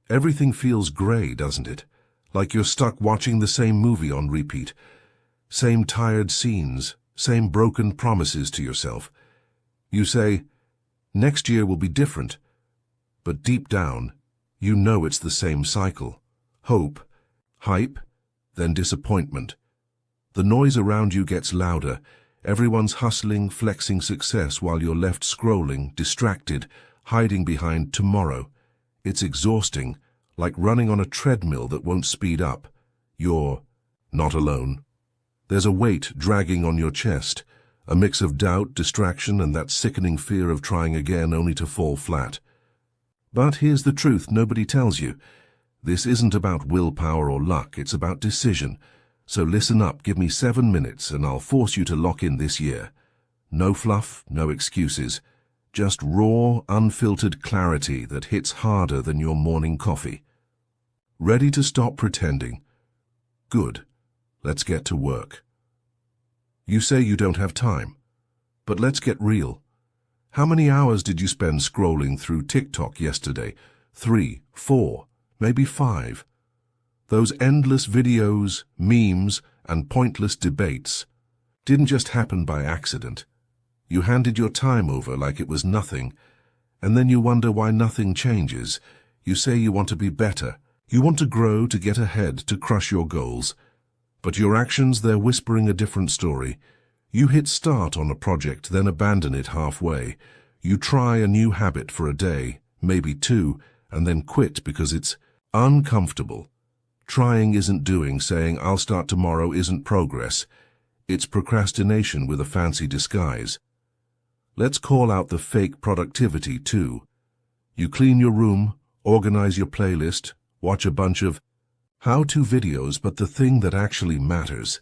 Everything feels grey, doesn't it? Like you're stuck watching the same movie on repeat. Same tired scenes, same broken promises to yourself. You say, next year will be different. But deep down, you know it's the same cycle. Hope, hype, then disappointment. The noise around you gets louder. Everyone's hustling, flexing success while you're left scrolling, distracted, hiding behind tomorrow. It's exhausting, like running on a treadmill that won't speed up. You're not alone. There's a weight dragging on your chest, a mix of doubt, distraction, and that sickening fear of trying again only to fall flat. But here's the truth nobody tells you. This isn't about willpower or luck, it's about decision. So listen up, give me 7 minutes and I'll force you to lock in this year. No fluff, no excuses. Just raw, unfiltered clarity that hits harder than your morning coffee. Ready to stop pretending? Good. Let's get to work. You say you don't have time, but let's get real. How many hours did you spend scrolling through TikTok yesterday? 3, 4, maybe 5. Those endless videos, memes, and pointless debates didn't just happen by accident. You handed your time over like it was nothing, and then you wonder why nothing changes. You say you want to be better. You want to grow, to get ahead, to crush your goals. But your actions, they're whispering a different story. You hit start on a project, then abandon it halfway. You try a new habit for a day, maybe 2, and then quit because it's uncomfortable. Trying isn't doing, saying I'll start tomorrow isn't progress. It's procrastination with a fancy disguise. Let's call out the fake productivity too. You clean your room, organize your playlist, watch a bunch of how-to videos, but the thing that actually matters,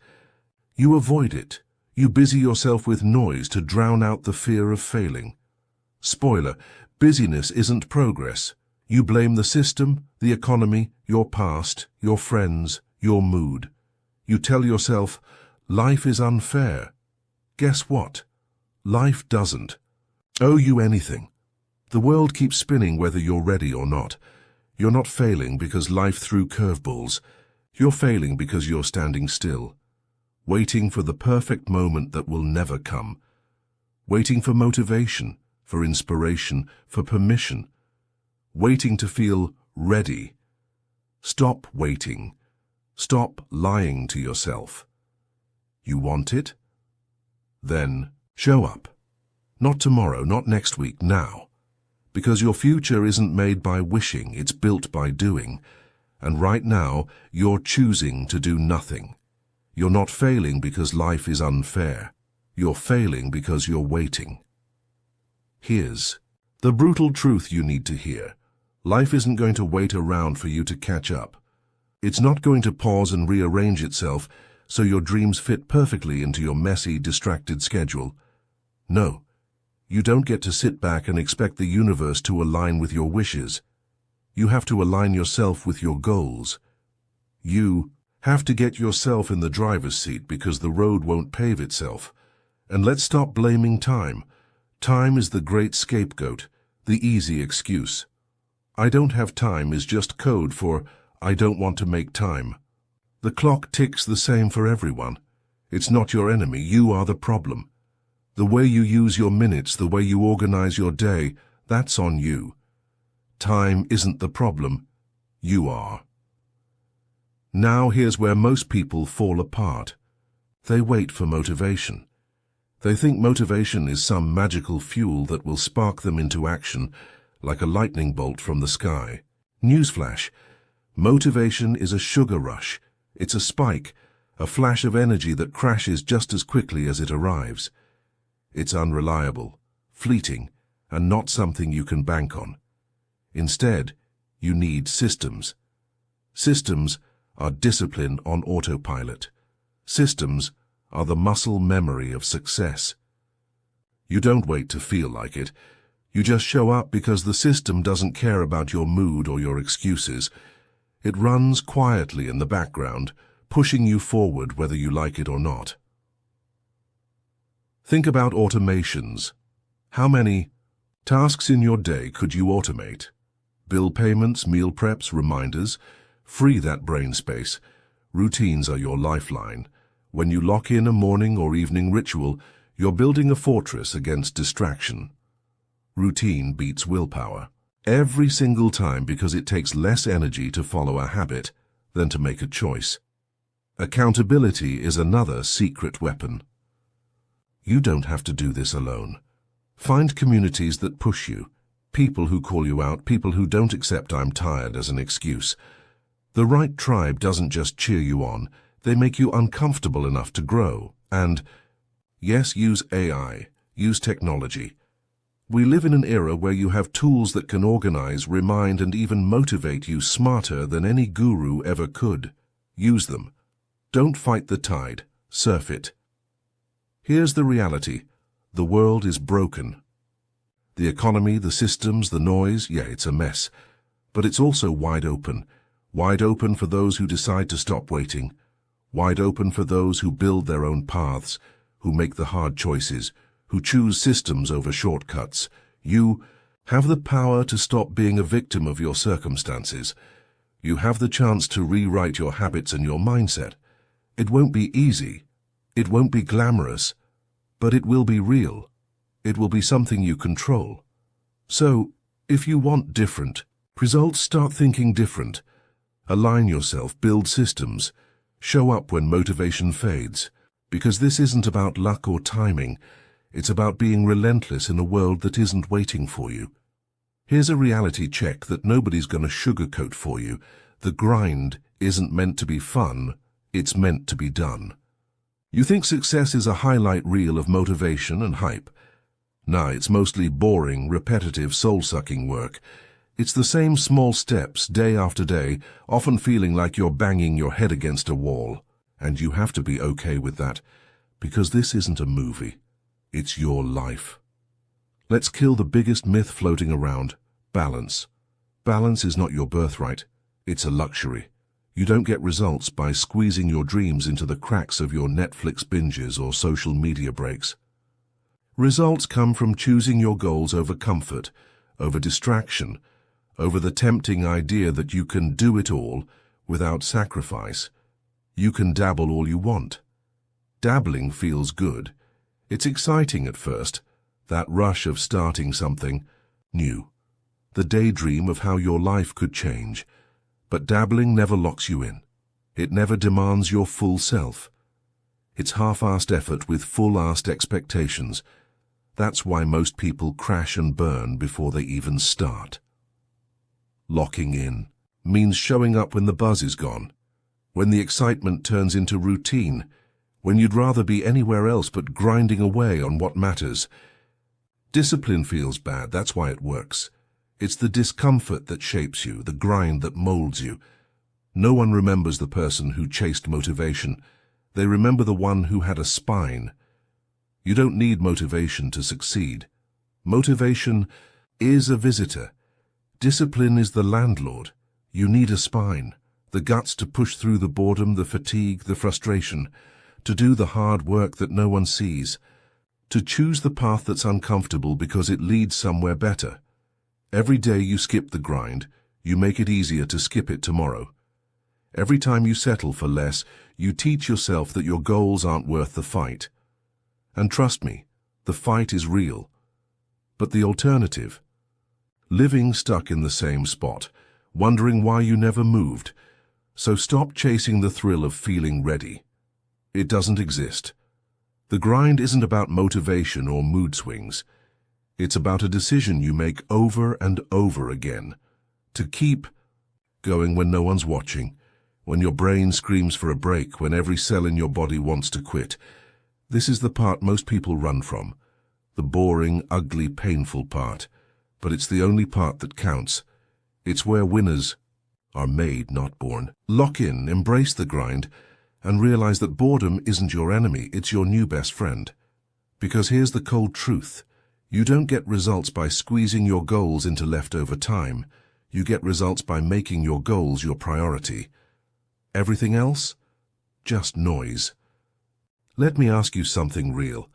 you avoid it. You busy yourself with noise to drown out the fear of failing. Spoiler, busyness isn't progress. You blame the system, the economy, your past, your friends, your mood. You tell yourself, life is unfair. Guess what? Life doesn't owe you anything. The world keeps spinning whether you're ready or not. You're not failing because life threw curveballs. You're failing because you're standing still, waiting for the perfect moment that will never come, waiting for motivation, for inspiration, for permission, waiting to feel ready. Stop waiting. Stop lying to yourself. You want it? Then show up. Not tomorrow, not next week, now. Because your future isn't made by wishing, it's built by doing. And right now, you're choosing to do nothing. You're not failing because life is unfair. You're failing because you're waiting. Here's the brutal truth you need to hear. Life isn't going to wait around for you to catch up. It's not going to pause and rearrange itself so your dreams fit perfectly into your messy, distracted schedule. No, you don't get to sit back and expect the universe to align with your wishes. You have to align yourself with your goals. You have to get yourself in the driver's seat because the road won't pave itself. And let's stop blaming time. Time is the great scapegoat, the easy excuse. I don't have time is just code for I don't want to make time. The clock ticks the same for everyone. It's not your enemy, you are the problem. The way you use your minutes, the way you organize your day, that's on you. Time isn't the problem, you are. Now here's where most people fall apart. They wait for motivation. They think motivation is some magical fuel that will spark them into action, like a lightning bolt from the sky. Newsflash, motivation is a sugar rush. It's a spike, a flash of energy that crashes just as quickly as it arrives. It's unreliable, fleeting, and not something you can bank on. Instead, you need systems. Systems are discipline on autopilot. Systems are the muscle memory of success. You don't wait to feel like it. You just show up because the system doesn't care about your mood or your excuses. It runs quietly in the background, pushing you forward whether you like it or not. Think about automations. How many tasks in your day could you automate? Bill payments, meal preps, reminders. Free that brain space. Routines are your lifeline. When you lock in a morning or evening ritual, you're building a fortress against distraction. Routine beats willpower. Every single time, because it takes less energy to follow a habit than to make a choice. Accountability is another secret weapon. You don't have to do this alone. Find communities that push you. People who call you out, people who don't accept "I'm tired" as an excuse. The right tribe doesn't just cheer you on, they make you uncomfortable enough to grow. And, yes, use AI, use technology. We live in an era where you have tools that can organize, remind, and even motivate you smarter than any guru ever could. Use them. Don't fight the tide, surf it. Here's the reality. The world is broken. The economy, the systems, the noise, yeah, it's a mess. But it's also wide open. Wide open for those who decide to stop waiting. Wide open for those who build their own paths, who make the hard choices, who choose systems over shortcuts. You have the power to stop being a victim of your circumstances. You have the chance to rewrite your habits and your mindset. It won't be easy. It won't be glamorous. But it will be real. It will be something you control. So, if you want different results, start thinking different. Align yourself, build systems. Show up when motivation fades. Because this isn't about luck or timing. It's about being relentless in a world that isn't waiting for you. Here's a reality check that nobody's going to sugarcoat for you. The grind isn't meant to be fun. It's meant to be done. You think success is a highlight reel of motivation and hype. Nah, it's mostly boring, repetitive, soul-sucking work. It's the same small steps, day after day, often feeling like you're banging your head against a wall. And you have to be okay with that, because this isn't a movie. It's your life. Let's kill the biggest myth floating around: balance. Balance is not your birthright. It's a luxury. You don't get results by squeezing your dreams into the cracks of your Netflix binges or social media breaks. Results come from choosing your goals over comfort, over distraction, over the tempting idea that you can do it all without sacrifice. You can dabble all you want. Dabbling feels good. It's exciting at first, that rush of starting something new, the daydream of how your life could change. But dabbling never locks you in. It never demands your full self. It's half-assed effort with full-assed expectations. That's why most people crash and burn before they even start. Locking in means showing up when the buzz is gone, when the excitement turns into routine, when you'd rather be anywhere else but grinding away on what matters. Discipline feels bad, that's why it works. It's the discomfort that shapes you, the grind that molds you. No one remembers the person who chased motivation. They remember the one who had a spine. You don't need motivation to succeed. Motivation is a visitor. Discipline is the landlord. You need a spine, the guts to push through the boredom, the fatigue, the frustration, to do the hard work that no one sees, to choose the path that's uncomfortable because it leads somewhere better. Every day you skip the grind, you make it easier to skip it tomorrow. Every time you settle for less, you teach yourself that your goals aren't worth the fight. And trust me, the fight is real. But the alternative? Living stuck in the same spot, wondering why you never moved. So stop chasing the thrill of feeling ready. It doesn't exist. The grind isn't about motivation or mood swings. It's about a decision you make over and over again, to keep going when no one's watching, when your brain screams for a break, when every cell in your body wants to quit. This is the part most people run from, the boring, ugly, painful part. But it's the only part that counts. It's where winners are made, not born. Lock in, embrace the grind, and realize that boredom isn't your enemy, it's your new best friend. Because here's the cold truth. You don't get results by squeezing your goals into leftover time. You get results by making your goals your priority. Everything else? Just noise. Let me ask you something real.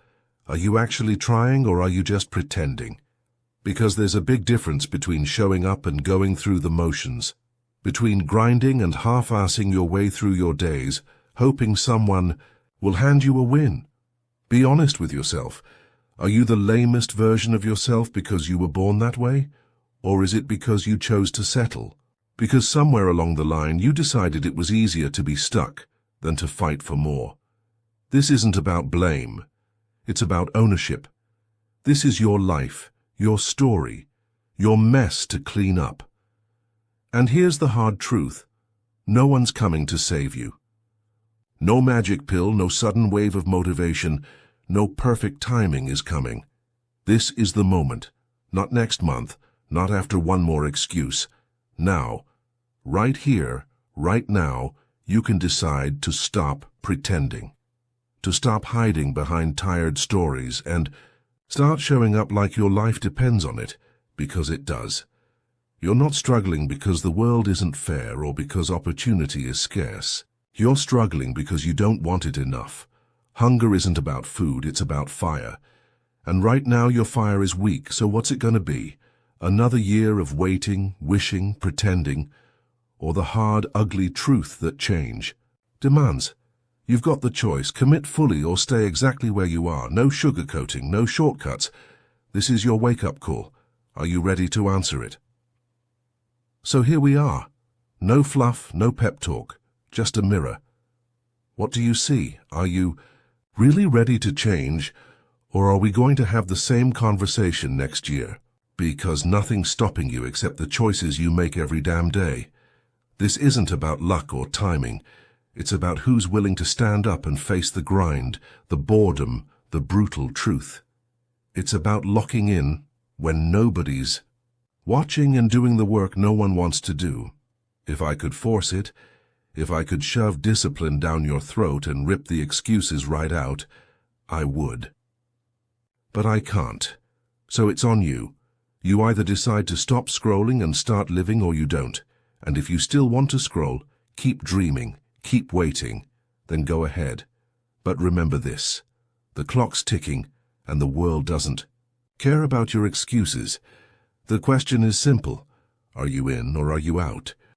Are you actually trying, or are you just pretending? Because there's a big difference between showing up and going through the motions. Between grinding and half-assing your way through your days, hoping someone will hand you a win. Be honest with yourself. Are you the lamest version of yourself because you were born that way? Or is it because you chose to settle? Because somewhere along the line you decided it was easier to be stuck than to fight for more. This isn't about blame. It's about ownership. This is your life, your story, your mess to clean up. And here's the hard truth. No one's coming to save you. No magic pill, no sudden wave of motivation, no perfect timing is coming. This is the moment. Not next month, not after one more excuse. Now, right here, right now, you can decide to stop pretending. To stop hiding behind tired stories and start showing up like your life depends on it, because it does. You're not struggling because the world isn't fair or because opportunity is scarce. You're struggling because you don't want it enough. Hunger isn't about food, it's about fire. And right now your fire is weak, so what's it going to be? Another year of waiting, wishing, pretending, or the hard, ugly truth that change demands? You've got the choice. Commit fully or stay exactly where you are. No sugarcoating, no shortcuts. This is your wake-up call. Are you ready to answer it? So here we are. No fluff, no pep talk, just a mirror. What do you see? Are you really ready to change, or are we going to have the same conversation next year? Because nothing's stopping you except the choices you make every damn day. This isn't about luck or timing. It's about who's willing to stand up and face the grind, the boredom, the brutal truth. It's about locking in when nobody's watching and doing the work no one wants to do. If I could force it, if I could shove discipline down your throat and rip the excuses right out, I would. But I can't. So it's on you. You either decide to stop scrolling and start living, or you don't. And if you still want to scroll, keep dreaming, keep waiting, then go ahead. But remember this: the clock's ticking and the world doesn't care about your excuses. The question is simple. Are you in or are you out?